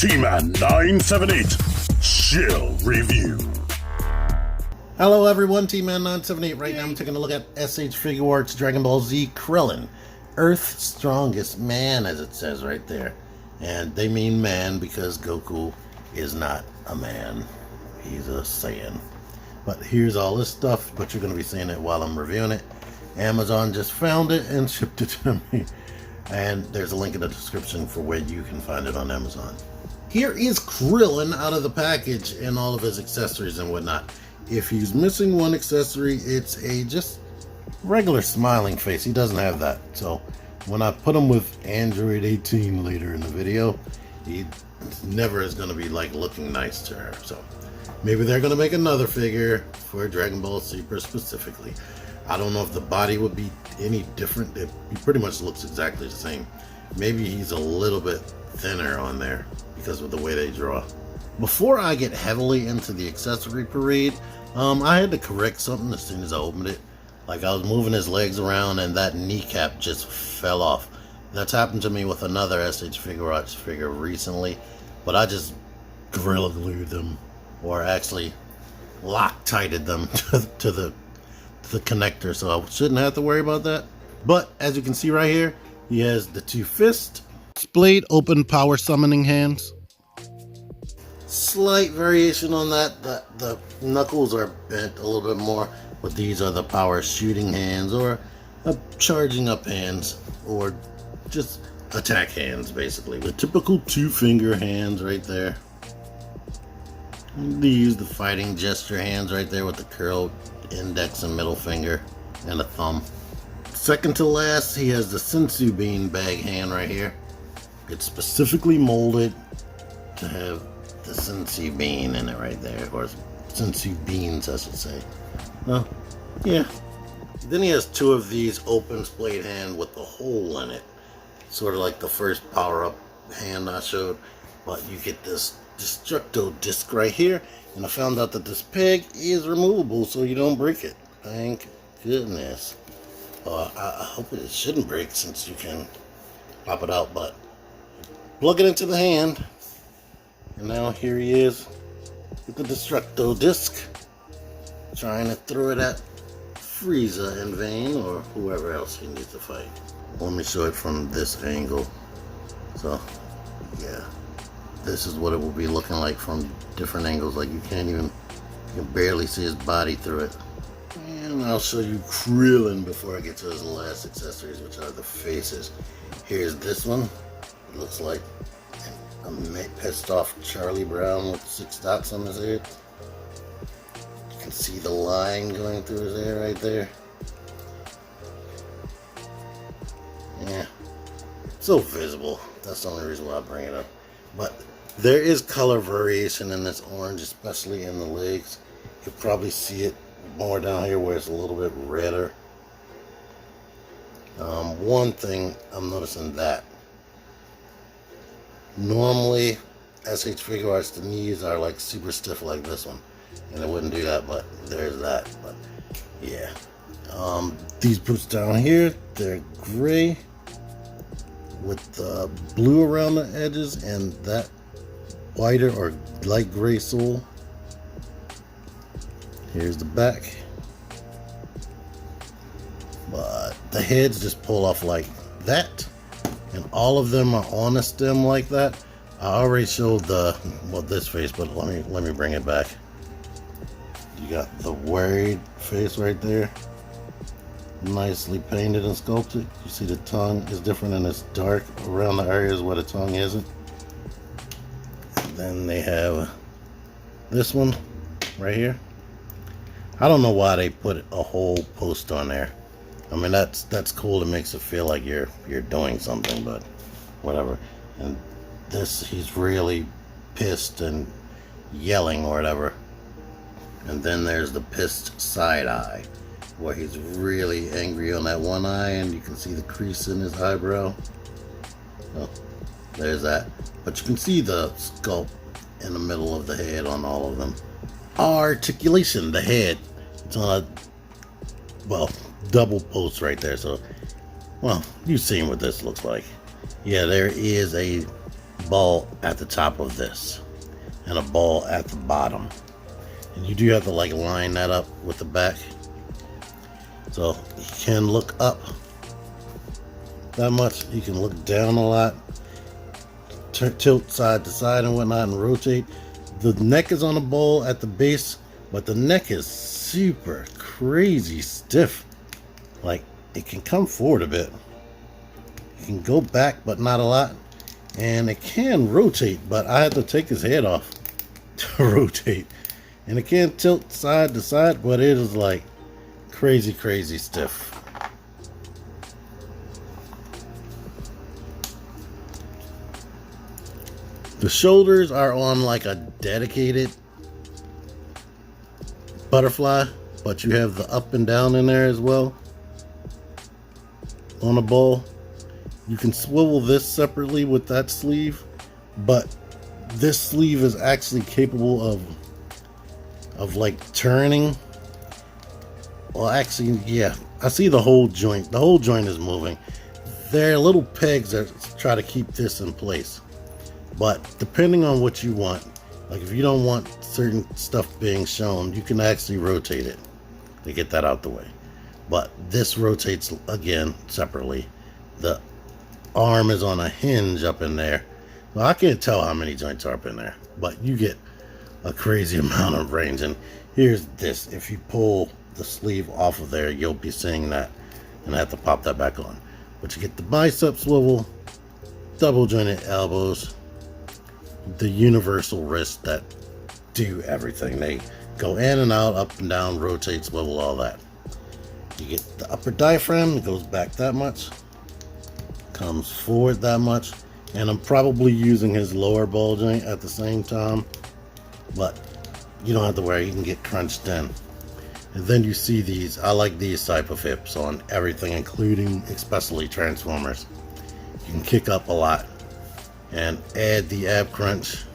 T-Man 978 Chill Review. Hello everyone, T-Man 978. Right now I'm taking a look at SH Figuarts Dragon Ball Z Krillin, Earth's strongest man, as it says right there. And they mean man because Goku is not a man. He's a Saiyan. But here's all this stuff, but you're going to be seeing it while I'm reviewing it. Amazon just found it and shipped it to me. And there's a link in the description for where you can find it on Amazon. Here is Krillin out of the package and all of his accessories and whatnot. If he's missing one accessory, it's a just regular smiling face. He doesn't have that. So when I put him with Android 18 later in the video, he never is going to be like looking nice to her. So maybe they're going to make another figure for Dragon Ball Super specifically. I don't know if the body would be any different. He pretty much looks exactly the same. Maybe he's a little bit thinner on there because of the way they draw. Before I get heavily into the accessory parade, I had to correct something as soon as I opened it. Like I was moving his legs around and that kneecap just fell off. That's happened to me with another SH Figuarts figure recently, but I just Gorilla Glued them, or actually Loctited them to the connector, so I shouldn't have to worry about that. But as you can see right here, he has the two fists, splayed open power summoning hands. Slight variation on that. The knuckles are bent a little bit more, but these are the power shooting hands, or charging up hands, or just attack hands, basically. The typical two-finger hands right there. These the fighting gesture hands right there with the curled index and middle finger and a thumb. Second to last, he has the Sensu Bean bag hand right here. It's specifically molded to have the Sensu Bean in it right there, or Sensu Beans I should say. Well, yeah. Then he has two of these open splayed hand with a hole in it, sort of like the first power-up hand I showed, but you get this Destructo disc right here, and I found out that this peg is removable so you don't break it. Thank goodness. I hope it shouldn't break since you can pop it out, but plug it into the hand, and now here he is with the Destructo disc, trying to throw it at Frieza in vain, or whoever else he needs to fight. Let me show it from this angle. So, yeah. This is what it will be looking like from different angles. Like you can barely see his body through it. And I'll show you Krillin before I get to his last accessories, which are the faces. Here's this one. It looks like a pissed off Charlie Brown with 6 dots on his head. You can see the line going through his hair right there. Yeah, so visible. That's the only reason why I bring it up. But there is color variation in this orange, especially in the legs. You'll probably see it more down here where it's a little bit redder. One thing I'm noticing that normally SH Figuarts, the knees are like super stiff like this one, and it wouldn't do that, but there's that. But yeah, these boots down here, they're gray with blue around the edges and that whiter or light gray sole. Here's the back, but the heads just pull off like that, and all of them are on a stem like that. I already showed this face, but let me bring it back. You got the worried face right there, nicely painted and sculpted. You see the tongue is different and it's dark around the areas where the tongue isn't. And then they have this one right here. I don't know why they put a whole post on there. I mean, that's cool. It makes it feel like you're doing something, but whatever. And this, he's really pissed and yelling or whatever. And then there's the pissed side eye, where he's really angry on that one eye, and you can see the crease in his eyebrow. Oh, there's that. But you can see the sculpt in the middle of the head on all of them. Articulation, the head. It's on a, well, double post right there. So, well, you've seen what this looks like. Yeah, there is a ball at the top of this and a ball at the bottom, and you do have to like line that up with the back, so you can look up that much, you can look down a lot, tilt side to side and whatnot, and rotate. The neck is on the ball at the base, but the neck is super crazy stiff. Like, it can come forward a bit, it can go back but not a lot, and it can rotate, but I had to take his head off to rotate. And it can tilt side to side, but it is like crazy stiff. The shoulders are on like a dedicated butterfly, but you have the up and down in there as well on a ball. You can swivel this separately with that sleeve, but this sleeve is actually capable of like turning. Well, actually, yeah, I see the whole joint. The whole joint is moving. There are little pegs that try to keep this in place. But depending on what you want, like if you don't want certain stuff being shown, you can actually rotate it to get that out the way. But this rotates again separately. The arm is on a hinge up in there. Well, I can't tell how many joints are up in there, but you get a crazy amount of range. And here's this. If you pull the sleeve off of there, you'll be seeing that and have to pop that back on. But you get the bicep swivel, double jointed elbows, the universal wrists that do everything. They go in and out, up and down, rotate, swivel, all that. You get the upper diaphragm, it goes back that much, comes forward that much, and I'm probably using his lower ball joint at the same time, but you don't have to worry, you can get crunched in. And then you see these, I like these type of hips on everything, including especially Transformers. You can kick up a lot and add the ab crunch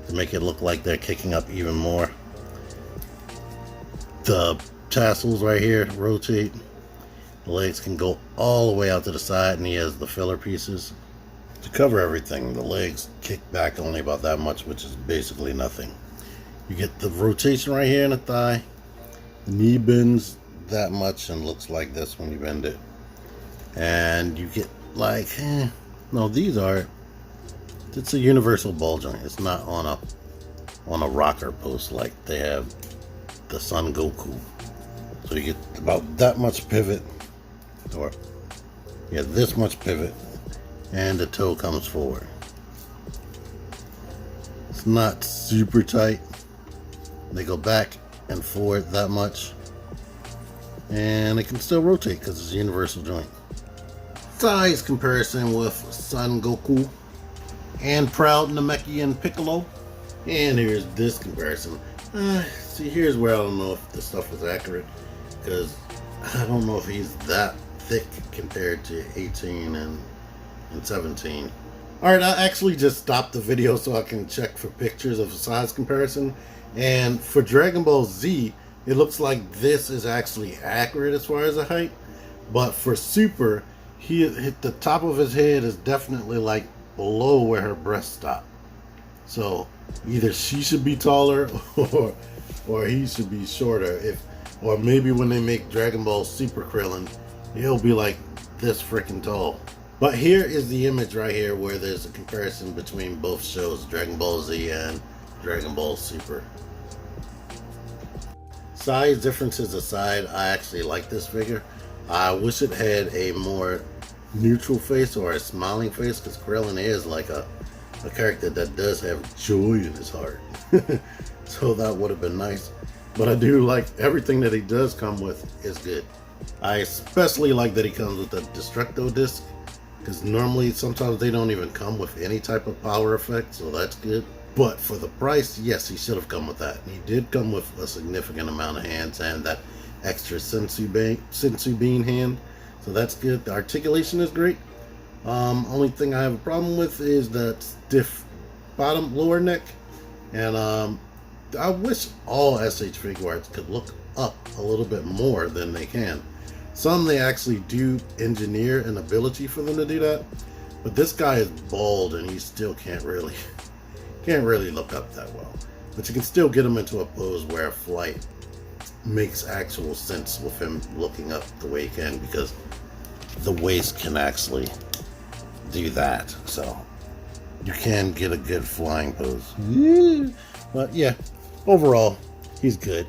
to make it look like they're kicking up even more. The tassels right here rotate. The legs can go all the way out to the side, and he has the filler pieces to cover everything. The legs kick back only about that much, which is basically nothing. You get the rotation right here in the thigh. The knee bends that much and looks like this when you bend it. And you get like, no, these are, it's a universal ball joint. It's not on a rocker post like they have the Son Goku. So you get about that much pivot, or yeah, this much pivot, and the toe comes forward. It's not super tight. They go back and forward that much, and it can still rotate because it's a universal joint. Size comparison with Son Goku and Proud Namekian Piccolo, and here's this comparison. See, here's where I don't know if this stuff is accurate, because I don't know if he's that thick compared to 18 and 17. Alright, I actually just stopped the video so I can check for pictures of a size comparison, and for Dragon Ball Z, it looks like this is actually accurate as far as the height, but for Super, he hit the top of his head is definitely like below where her breasts stop. So either she should be taller or he should be shorter. Or maybe when they make Dragon Ball Super Krillin, he'll be like this freaking tall. But here is the image right here where there's a comparison between both shows, Dragon Ball Z and Dragon Ball Super. Size differences aside, I actually like this figure. I wish it had a more neutral face or a smiling face, because Krillin is like a character that does have joy in his heart. So that would have been nice. But I do like everything that he does come with is good. I especially like that he comes with a Destructo disc, because normally sometimes they don't even come with any type of power effect, so that's good. But for the price, yes, he should have come with that. He did come with a significant amount of hands and that extra Sensu Bean hand, so that's good. The articulation is great. Only thing I have a problem with is that stiff lower neck, and I wish all SH Figuarts could look up a little bit more than they can. Some they actually do engineer an ability for them to do that, But this guy is bald and he still can't really look up that well. But you can still get him into a pose where flight makes actual sense with him looking up the way he can, because the waist can actually do that. So you can get a good flying pose. But yeah, overall, he's good,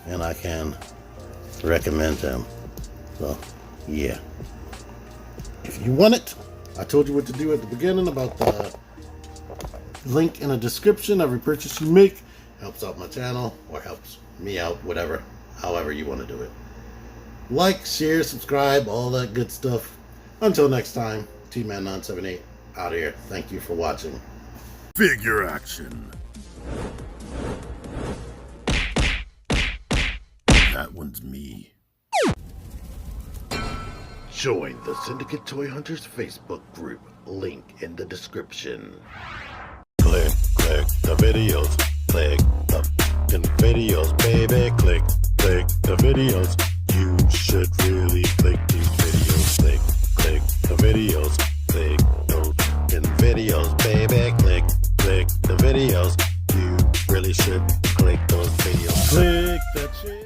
and I can recommend him. So yeah, if you want it, I told you what to do at the beginning about the link in the description. Every purchase you make helps out my channel, or helps me out, whatever, however you want to do it. Like, share, subscribe, all that good stuff. Until next time, T-Man978 out of here. Thank you for watching. Figure action. That one's me. Join the Syndicate Toy Hunters Facebook group. Link in the description. Click the videos. Click the fucking videos, baby. Click the videos. You should really click these videos. Click the videos. Click those fucking videos, baby. Click the videos.